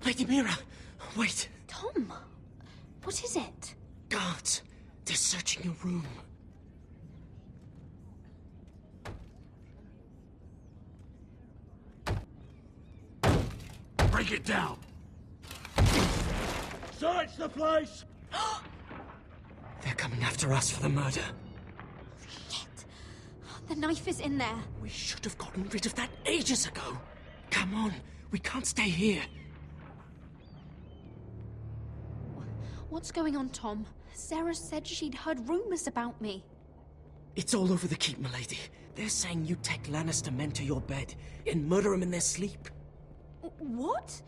Lady Mira, wait. Tom, what is it? Guards, they're searching your room. Break it down! Search the place! They're coming after us for the murder. Shit. The knife is in there. We should have gotten rid of that ages ago. Come on, we can't stay here. What's going on, Tom? Sarah said she'd heard rumors about me. It's all over the keep, milady. They're saying you take Lannister men to your bed and murder them in their sleep. What?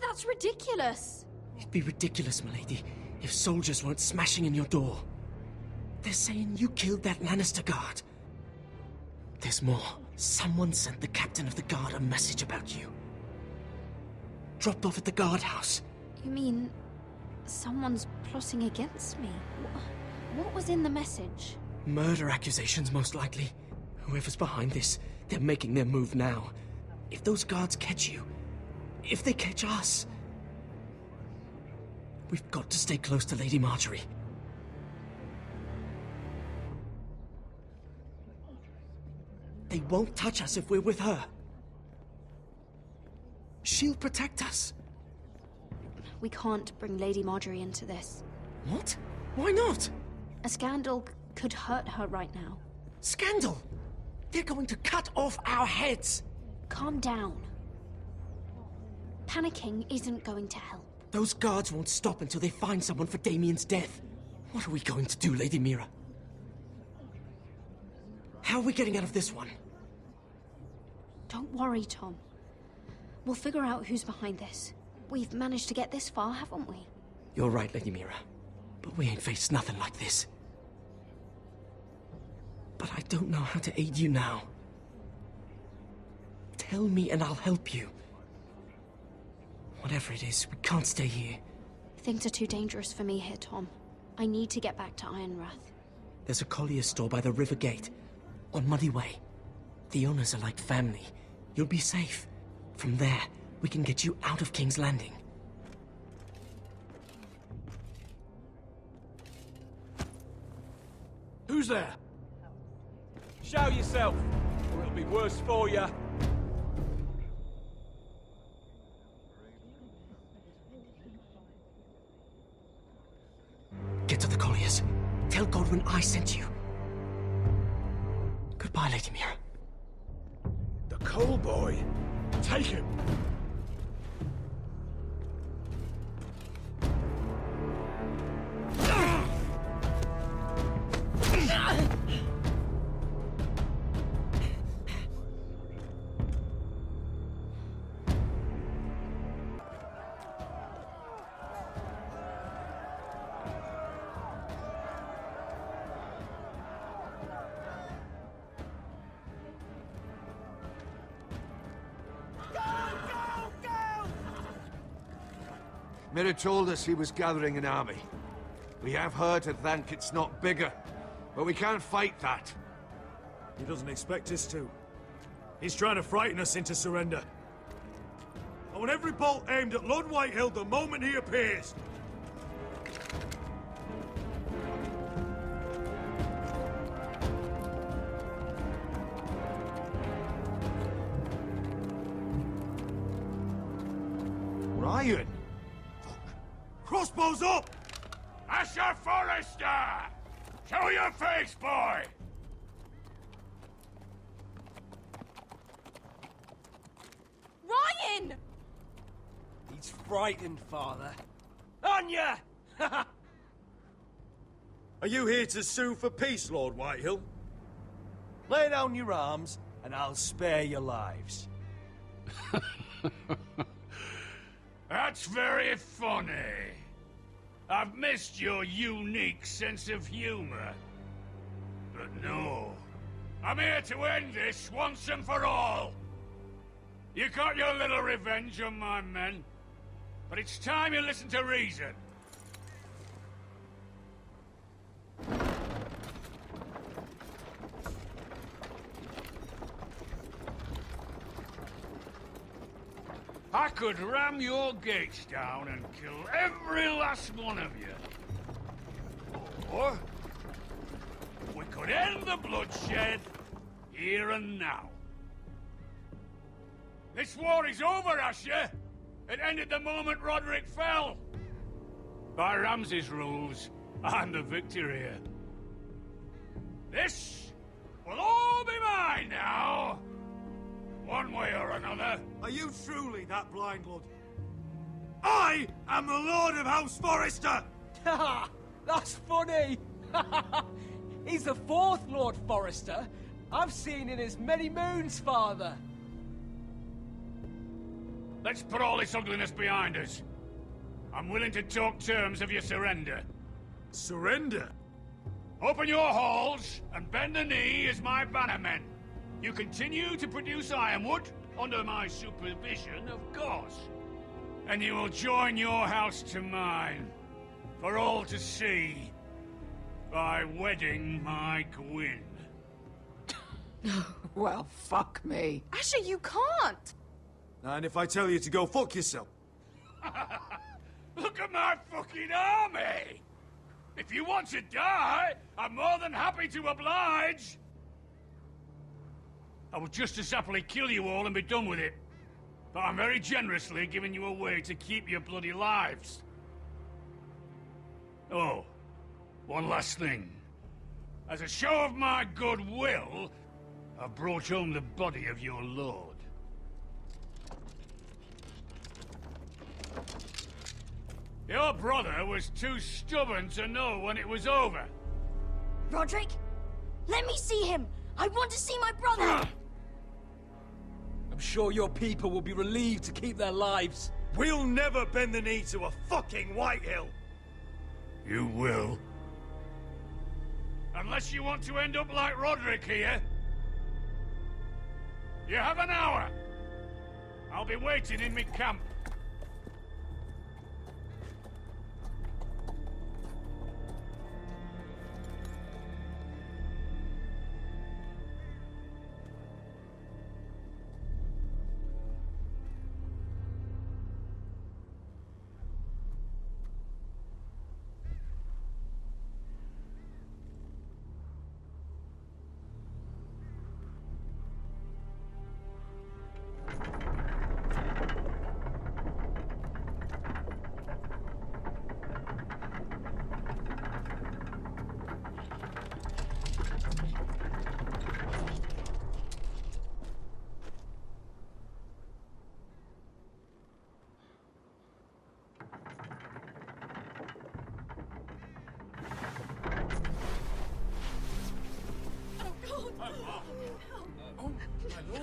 That's ridiculous. It'd be ridiculous, milady, if soldiers weren't smashing in your door. They're saying you killed that Lannister guard. There's more. Someone sent the captain of the guard a message about you. Dropped off at the guardhouse. You mean someone's plotting against me? What was in the message? Murder accusations, most likely. Whoever's behind this, they're making their move now. If those guards catch you, if they catch us, we've got to stay close to Lady Marjorie. They won't touch us if we're with her. She'll protect us. We can't bring Lady Marjorie into this. What? Why not? A scandal could hurt her right now. Scandal! They're going to cut off our heads! Calm down. Panicking isn't going to help. Those guards won't stop until they find someone for Damien's death. What are we going to do, Lady Mira? How are we getting out of this one? Don't worry, Tom. We'll figure out who's behind this. We've managed to get this far, haven't we? You're right, Lady Mira. But we ain't faced nothing like this. But I don't know how to aid you now. Tell me and I'll help you. Whatever it is, we can't stay here. Things are too dangerous for me here, Tom. I need to get back to Ironrath. There's a collier's store by the river gate, on Muddy Way. The owners are like family. You'll be safe. From there, we can get you out of King's Landing. Who's there? Show yourself, or it'll be worse for you. Get to the colliers. Tell Godwin I sent you. Goodbye, Lady Mira. The coal boy. Take him. Mira told us he was gathering an army. We have heard to think it's not bigger, but we can't fight that. He doesn't expect us to. He's trying to frighten us into surrender. I want every bolt aimed at Lord Whitehill the moment he appears. Ryan! Crossbows up! Asher Forrester! Show your face, boy! Ryan! He's frightened, Father. Anya! Are you here to sue for peace, Lord Whitehill? Lay down your arms, and I'll spare your lives. That's very funny. I've missed your unique sense of humor. But no, I'm here to end this once and for all. You got your little revenge on my men, but it's time you listen to reason. I could ram your gates down and kill every last one of you. Or we could end the bloodshed here and now. This war is over, Asher. It ended the moment Roderick fell. By Ramsay's rules, I'm the victor here. This will all be mine now. One way or another. Are you truly that blind, Lord? I am the Lord of House Forrester! Ha! That's funny! He's the fourth Lord Forrester I've seen in as many moons, Father. Let's put all this ugliness behind us. I'm willing to talk terms of your surrender. Surrender? Open your halls and bend the knee as my bannermen. You continue to produce ironwood under my supervision, of course. And you will join your house to mine, for all to see, by wedding my Gwyn. Well, fuck me. Asher, you can't! And if I tell you to go fuck yourself? Look at my fucking army! If you want to die, I'm more than happy to oblige. I would just as happily kill you all and be done with it. But I'm very generously giving you a way to keep your bloody lives. Oh, one last thing. As a show of my goodwill, I've brought home the body of your lord. Your brother was too stubborn to know when it was over. Roderick? Let me see him! I want to see my brother! I'm sure your people will be relieved to keep their lives. We'll never bend the knee to a fucking Whitehill! You will. Unless you want to end up like Roderick here. You have an hour. I'll be waiting in my camp.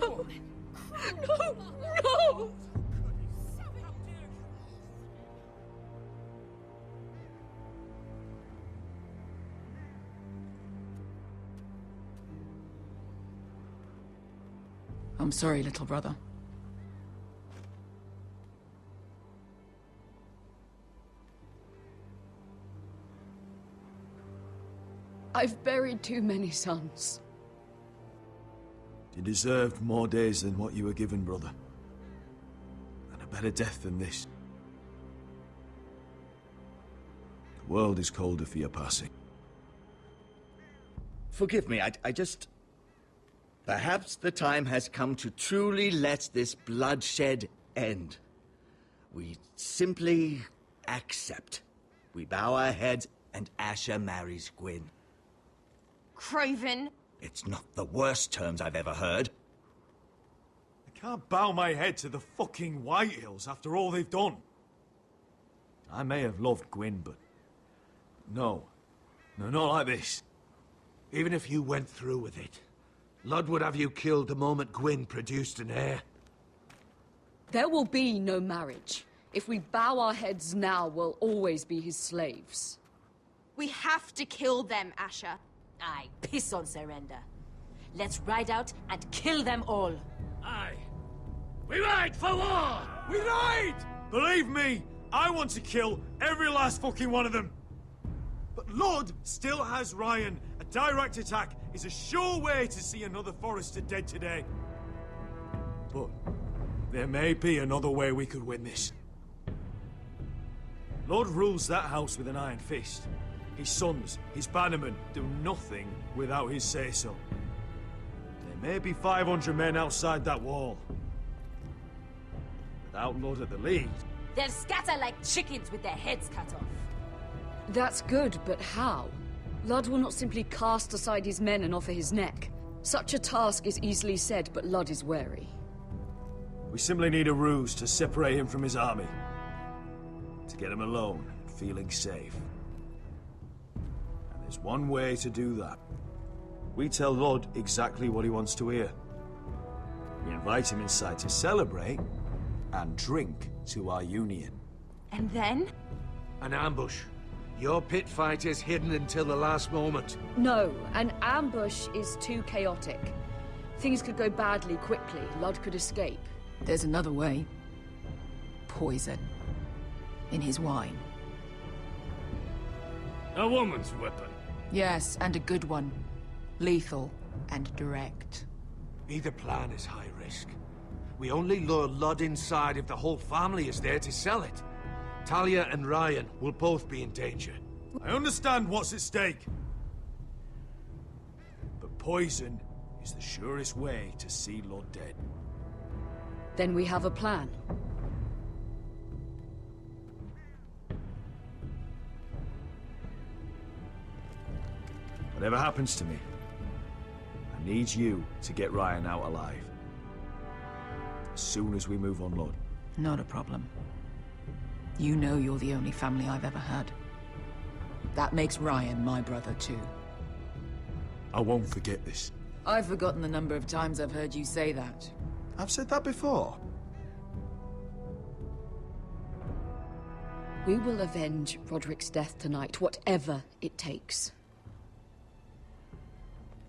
No! I'm sorry, little brother. I've buried too many sons. You deserved more days than what you were given, brother. And a better death than this. The world is colder for your passing. Forgive me, I just... Perhaps the time has come to truly let this bloodshed end. We simply accept. We bow our heads and Asher marries Gwyn. Craven! It's not the worst terms I've ever heard. I can't bow my head to the fucking Whitehills after all they've done. I may have loved Gwyn, but... No. No, not like this. Even if you went through with it, Lud would have you killed the moment Gwyn produced an heir. There will be no marriage. If we bow our heads now, we'll always be his slaves. We have to kill them, Asher. Aye, piss on surrender. Let's ride out and kill them all. Aye. We ride for war! We ride! Believe me, I want to kill every last fucking one of them. But Lord still has Ryan. A direct attack is a sure way to see another Forrester dead today. But There may be another way we could win this. Lord rules that house with an iron fist. His sons, his bannermen, do nothing without his say-so. There may be 500 men outside that wall. Without Lord at the lead... They'll scatter like chickens with their heads cut off. That's good, but how? Lud will not simply cast aside his men and offer his neck. Such a task is easily said, but Lud is wary. We simply need a ruse to separate him from his army. To get him alone and feeling safe. And there's one way to do that. We tell Lud exactly what he wants to hear. We invite him inside to celebrate and drink to our union. And then? An ambush. Your pit fight is hidden until the last moment. No, an ambush is too chaotic. Things could go badly quickly. Lud could escape. There's another way. Poison. In his wine. A woman's weapon. Yes, and a good one. Lethal and direct. Either plan is high risk. We only lure Lud inside if the whole family is there to sell it. Talia and Ryan will both be in danger. I understand what's at stake. But poison is the surest way to see Lud dead. Then we have a plan. Whatever happens to me, I need you to get Ryan out alive. As soon as we move on, Lord. Not a problem. You know you're the only family I've ever had. That makes Ryan my brother too. I won't forget this. I've forgotten the number of times I've heard you say that. I've said that before. We will avenge Roderick's death tonight, whatever it takes.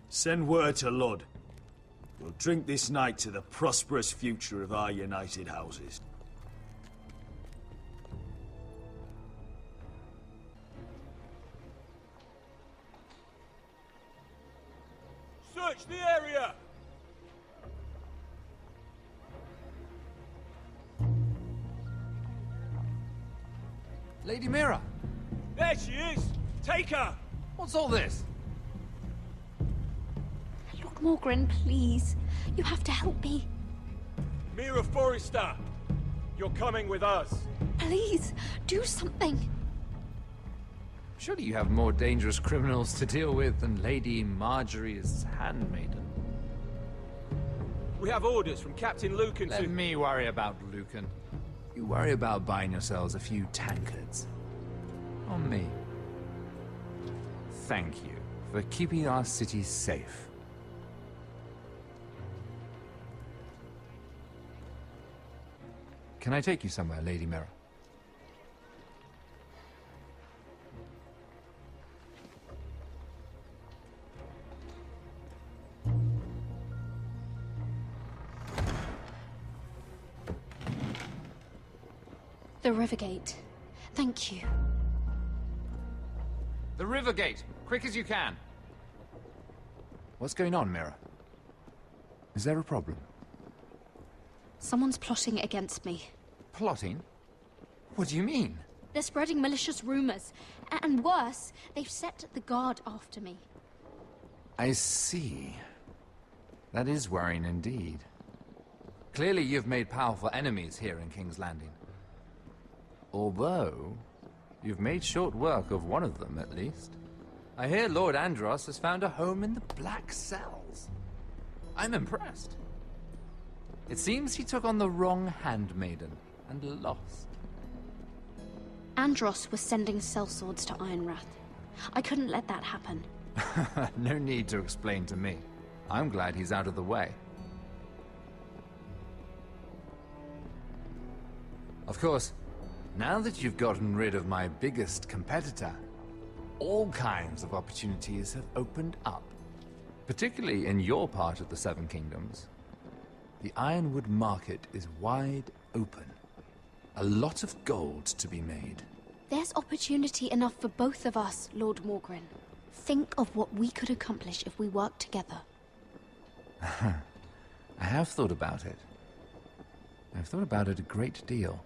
Send word to Lud. We'll drink this night to the prosperous future of our united houses. Search the area! Lady Mira! There she is! Take her! What's all this? Lord Morgren, please. You have to help me. Mira Forrester! You're coming with us. Please, do something. Surely you have more dangerous criminals to deal with than Lady Marjorie's handmaiden. We have orders from Captain Lucan Let me worry about Lucan. You worry about buying yourselves a few tankards. On me. Thank you for keeping our city safe. Can I take you somewhere, Lady Mira? The Rivergate. Thank you. The Rivergate! Quick as you can! What's going on, Mira? Is there a problem? Someone's plotting against me. Plotting? What do you mean? They're spreading malicious rumors. And worse, they've set the guard after me. I see. That is worrying indeed. Clearly you've made powerful enemies here in King's Landing. Although, you've made short work of one of them, at least. I hear Lord Andros has found a home in the Black Cells. I'm impressed. It seems he took on the wrong handmaiden, and lost. Andros was sending sellswords to Ironrath. I couldn't let that happen. No need to explain to me. I'm glad he's out of the way. Of course, now that you've gotten rid of my biggest competitor, all kinds of opportunities have opened up. Particularly in your part of the Seven Kingdoms. The Ironwood market is wide open. A lot of gold to be made. There's opportunity enough for both of us, Lord Morgren. Think of what we could accomplish if we worked together. I have thought about it. I've thought about it a great deal.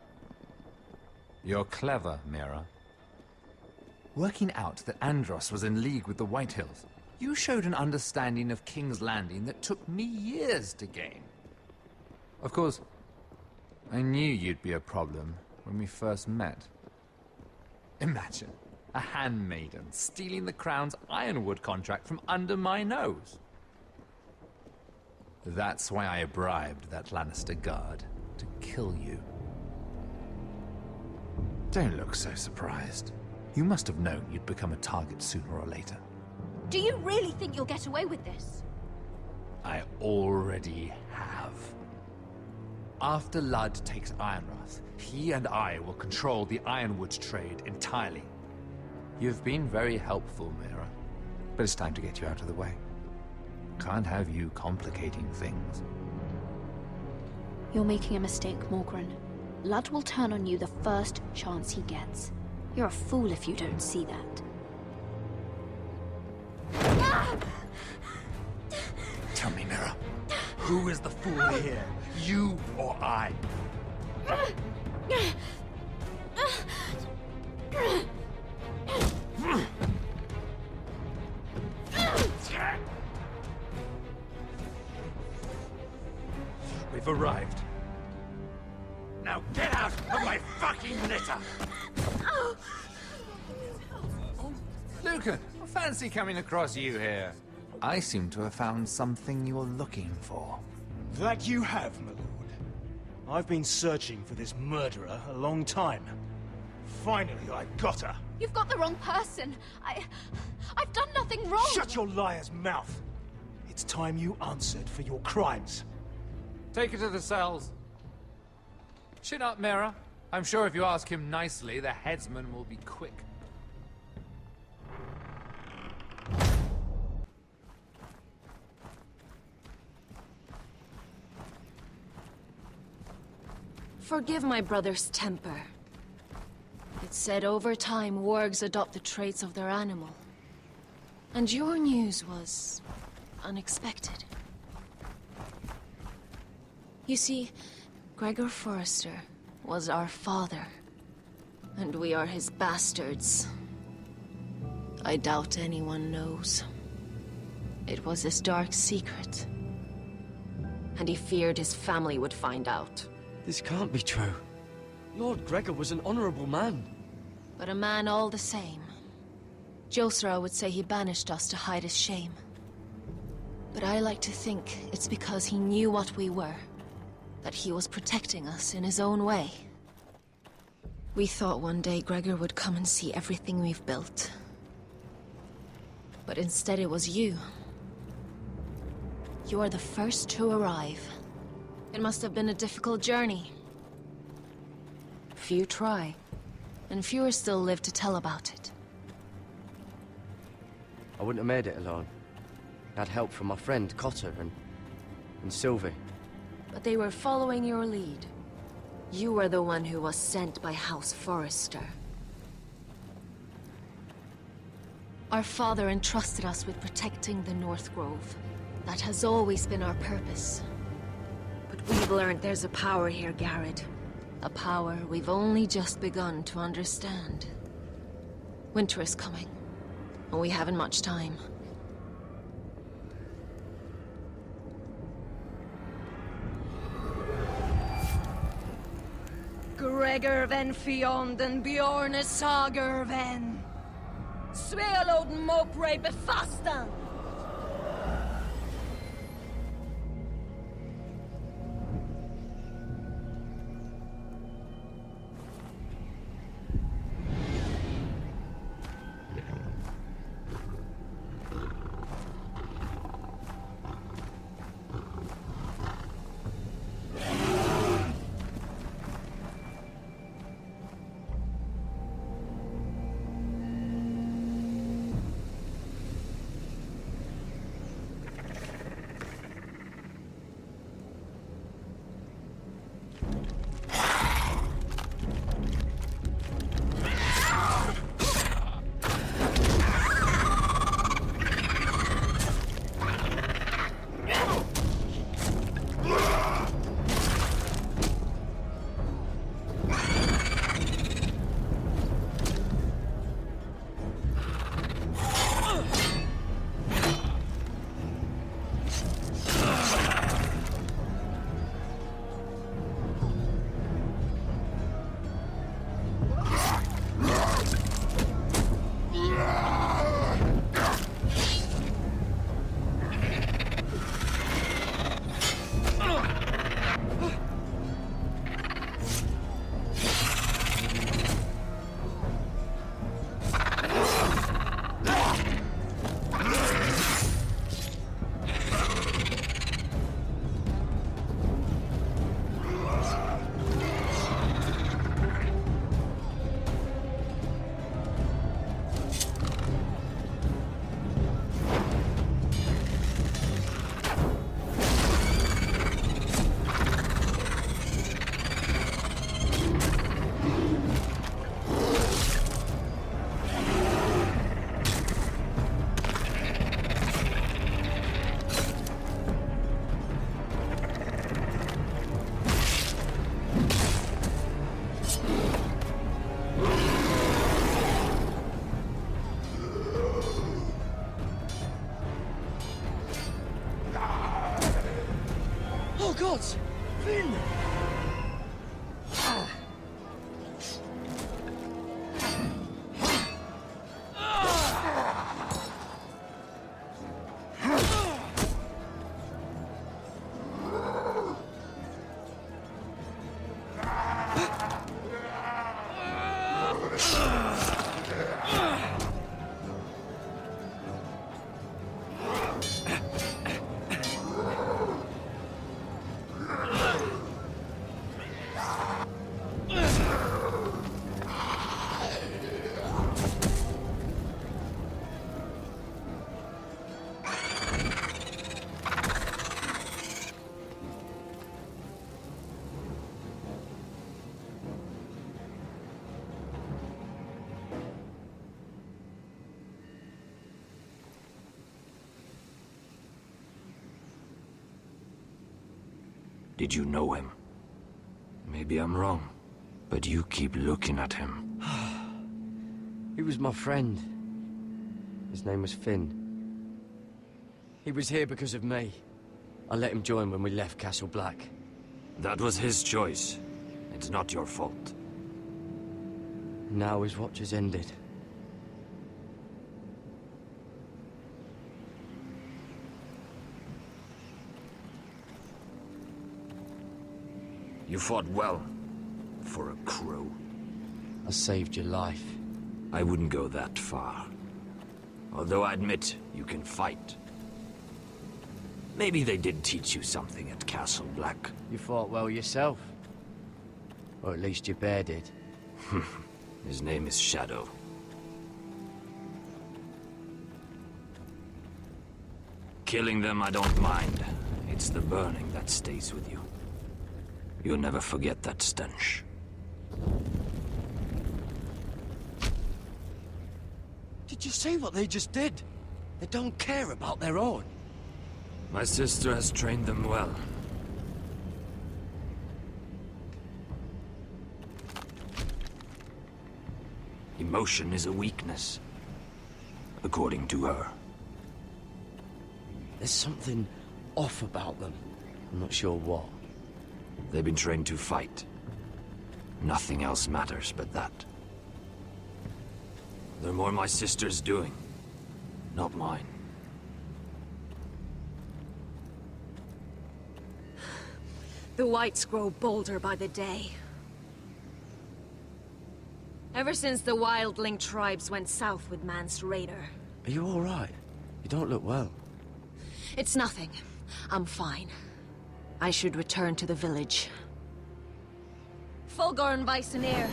You're clever, Mira. Working out that Andros was in league with the Whitehills, you showed an understanding of King's Landing that took me years to gain. Of course, I knew you'd be a problem when we first met. Imagine a handmaiden stealing the Crown's ironwood contract from under my nose. That's why I bribed that Lannister guard to kill you. Don't look so surprised. You must have known you'd become a target sooner or later. Do you really think you'll get away with this? I already have. After Ludd takes Ironrath, he and I will control the ironwood trade entirely. You've been very helpful, Mira, but it's time to get you out of the way. Can't have you complicating things. You're making a mistake, Morgryn. Ludd will turn on you the first chance he gets. You're a fool if you don't see that. Tell me, Mira, who is the fool here? You or I? We've arrived. Now get out of my fucking litter! Lucan, I fancy coming across you here. I seem to have found something you're looking for. That you have, my lord. I've been searching for this murderer a long time. Finally, I got her. You've got the wrong person. I've done nothing wrong. Shut your liar's mouth. It's time you answered for your crimes. Take her to the cells. Chin up, Mira. I'm sure if you ask him nicely, the headsman will be quick. Forgive my brother's temper. It's said over time wargs adopt the traits of their animal. And your news was unexpected. You see, Gregor Forrester was our father, and we are his bastards. I doubt anyone knows. It was his dark secret, and he feared his family would find out. This can't be true. Lord Gregor was an honorable man. But a man all the same. Josra would say he banished us to hide his shame. But I like to think it's because he knew what we were. That he was protecting us in his own way. We thought one day Gregor would come and see everything we've built. But instead it was you. You are the first to arrive. It must have been a difficult journey. Few try, and fewer still live to tell about it. I wouldn't have made it alone. I had help from my friend Cotter and Sylvie. But they were following your lead. You were the one who was sent by House Forrester. Our father entrusted us with protecting the North Grove. That has always been our purpose. But we've learned there's a power here, Garrett. A power we've only just begun to understand. Winter is coming, and we haven't much time. Gregor ven Fionden Bjorne Sager ven. Svealoden Mopre befastan. Did you know him? Maybe I'm wrong, but you keep looking at him. He was my friend. His name was Finn. He was here because of me. I let him join when we left Castle Black. That was his choice. It's not your fault. Now his watch has ended. You fought well. For a crow. I saved your life. I wouldn't go that far. Although I admit, you can fight. Maybe they did teach you something at Castle Black. You fought well yourself. Or at least your bear did. His name is Shadow. Killing them I don't mind. It's the burning that stays with you. You'll never forget that stench. Did you see what they just did? They don't care about their own. My sister has trained them well. Emotion is a weakness, according to her. There's something off about them. I'm not sure what. They've been trained to fight. Nothing else matters but that. They're more my sister's doing, not mine. The whites grow bolder by the day. Ever since the wildling tribes went south with Mance Raider. Are you all right? You don't look well. It's nothing. I'm fine. I should return to the village. Fulgorn Weissenir.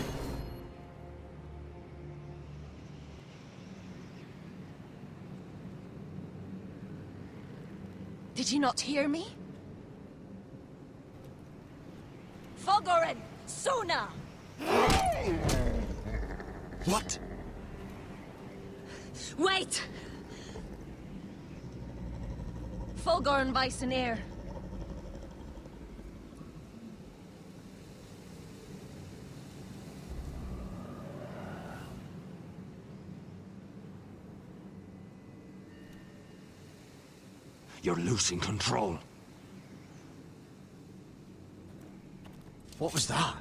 Did you not hear me? Fulgorn! Suna! What? Wait! Fulgorn Weissenir. You're losing control. What was that?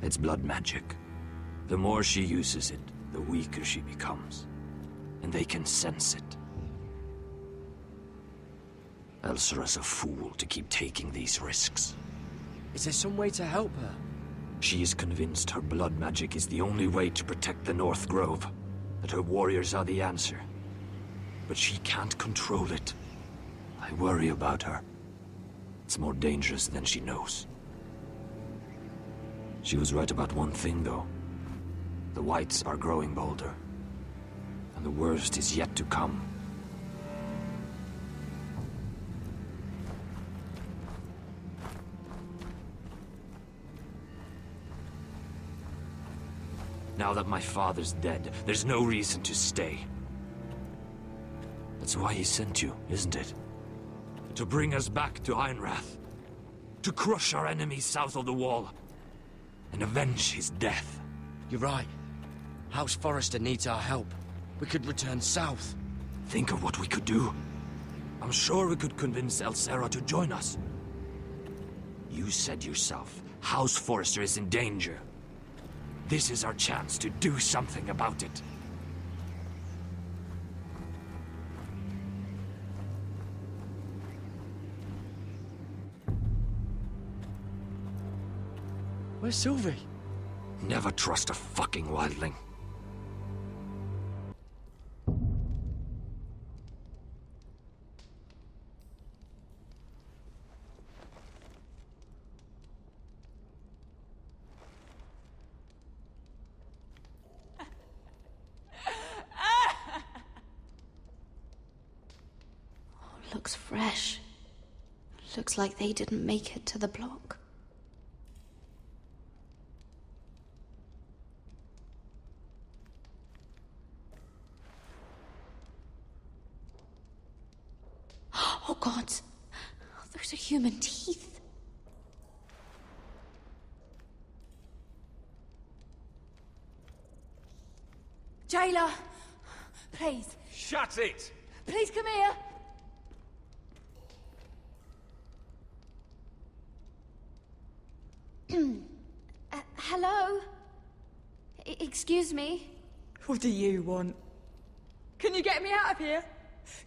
It's blood magic. The more she uses it, the weaker she becomes. And they can sense it. Elsera's a fool to keep taking these risks. Is there some way to help her? She is convinced her blood magic is the only way to protect the North Grove. That her warriors are the answer. But she can't control it. I worry about her. It's more dangerous than she knows. She was right about one thing, though. The whites are growing bolder. And the worst is yet to come. Now that my father's dead, there's no reason to stay. That's why he sent you, isn't it? To bring us back to Ironrath. To crush our enemies south of the Wall. And avenge his death. You're right. House Forrester needs our help. We could return south. Think of what we could do. I'm sure we could convince Elsera to join us. You said yourself, House Forrester is in danger. This is our chance to do something about it. Where's Sylvie? Never trust a fucking wildling. Looks fresh. Looks like they didn't make it to the block. Oh God! Those are human teeth. Jailer! Please. Shut it! Please come here! Hello? Excuse me? What do you want? Can you get me out of here?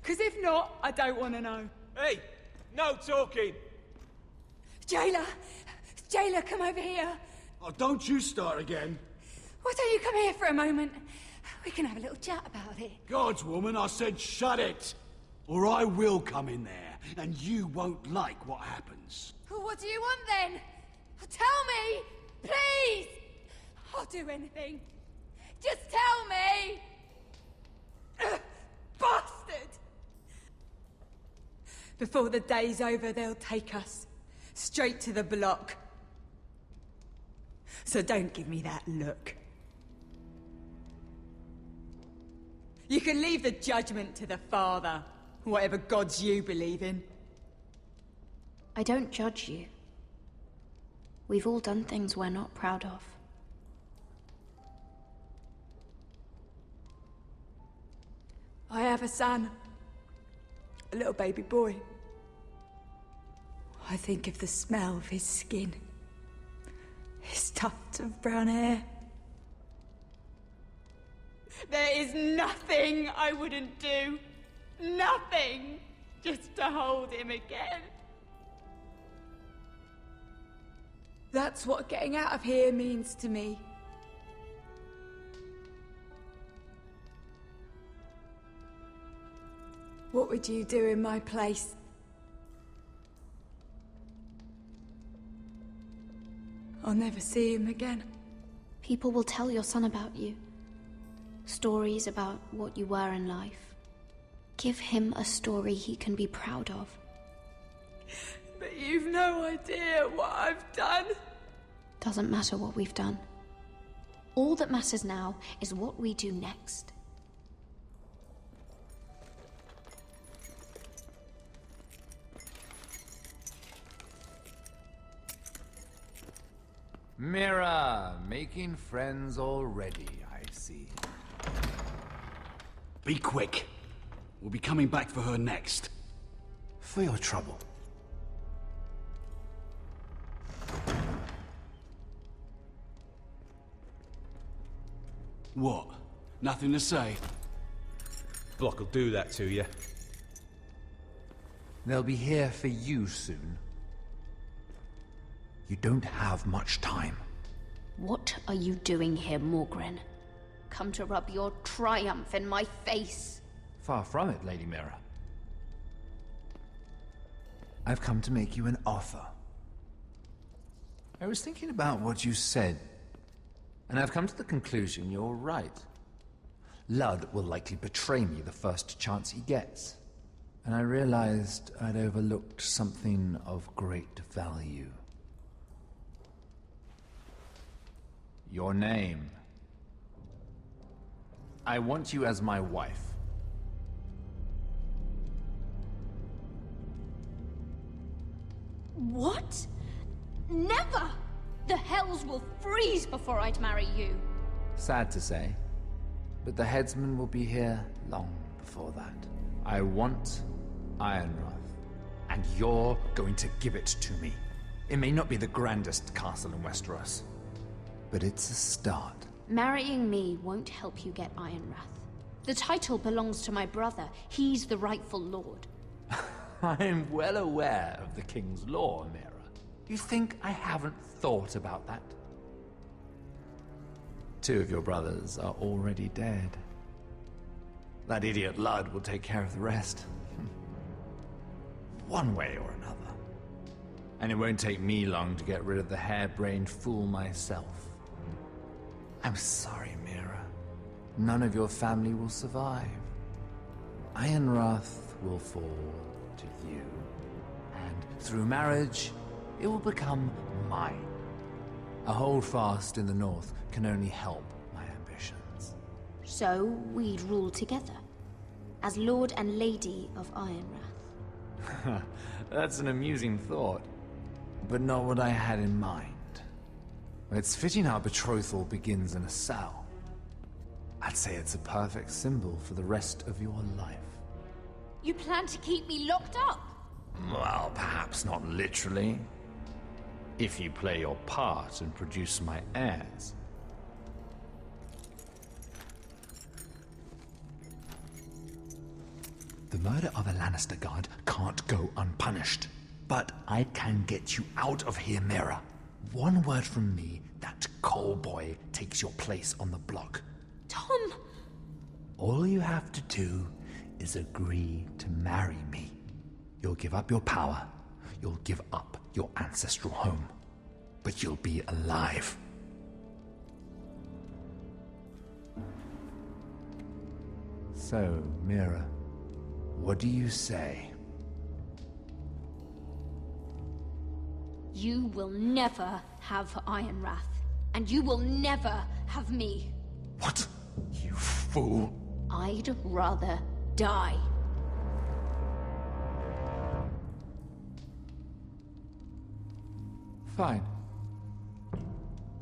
Because if not, I don't want to know. Hey! No talking! Jailer! Jailer, come over here! Oh, don't you start again. Why don't you come here for a moment? We can have a little chat about it. God's woman, I said shut it! Or I will come in there, and you won't like what happens. What do you want then? Tell me! Please! I'll do anything. Just tell me! Bastard! Before the day's over, they'll take us straight to the block. So don't give me that look. You can leave the judgment to the Father, whatever gods you believe in. I don't judge you. We've all done things we're not proud of. I have a son. A little baby boy. I think of the smell of his skin. His tufts of brown hair. There is nothing I wouldn't do. Nothing! Just to hold him again. That's what getting out of here means to me. What would you do in my place? I'll never see him again. People will tell your son about you. Stories about what you were in life. Give him a story he can be proud of. But you've no idea what I've done. Doesn't matter what we've done. All that matters now is what we do next. Mira, making friends already, I see. Be quick. We'll be coming back for her next. For your trouble. What? Nothing to say? Block will do that to you. They'll be here for you soon. You don't have much time. What are you doing here, Morgren? Come to rub your triumph in my face. Far from it, Lady Mira. I've come to make you an offer. I was thinking about what you said, and I've come to the conclusion you're right. Ludd will likely betray me the first chance he gets. And I realized I'd overlooked something of great value. Your name. I want you as my wife. What? Never! The hells will freeze before I'd marry you. Sad to say, but the headsman will be here long before that. I want Ironrath, and you're going to give it to me. It may not be the grandest castle in Westeros, but it's a start. Marrying me won't help you get Ironrath. The title belongs to my brother. He's the rightful lord. I'm well aware of the king's law, Mira. You think I haven't thought about that? 2 of your brothers are already dead. That idiot Lud will take care of the rest. One way or another. And it won't take me long to get rid of the harebrained fool myself. I'm sorry, Mira. None of your family will survive. Ironrath will fall to you. And through marriage, it will become mine. A holdfast in the north can only help my ambitions. So we'd rule together, as Lord and Lady of Ironrath. That's an amusing thought, but not what I had in mind. It's fitting our betrothal begins in a cell. I'd say it's a perfect symbol for the rest of your life. You plan to keep me locked up? Well, perhaps not literally. If you play your part and produce my heirs. The murder of a Lannister guard can't go unpunished. But I can get you out of here, Mira. One word from me, that coal boy takes your place on the block. Tom! All you have to do is agree to marry me. You'll give up your power. You'll give up your ancestral home. But you'll be alive. So, Mira, what do you say? You will never have Ironrath, and you will never have me. What? You fool! I'd rather die. Fine.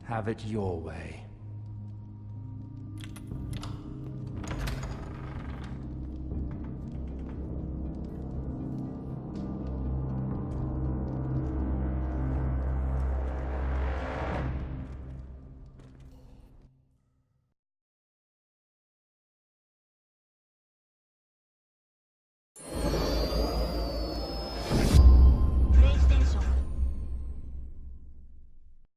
Have it your way.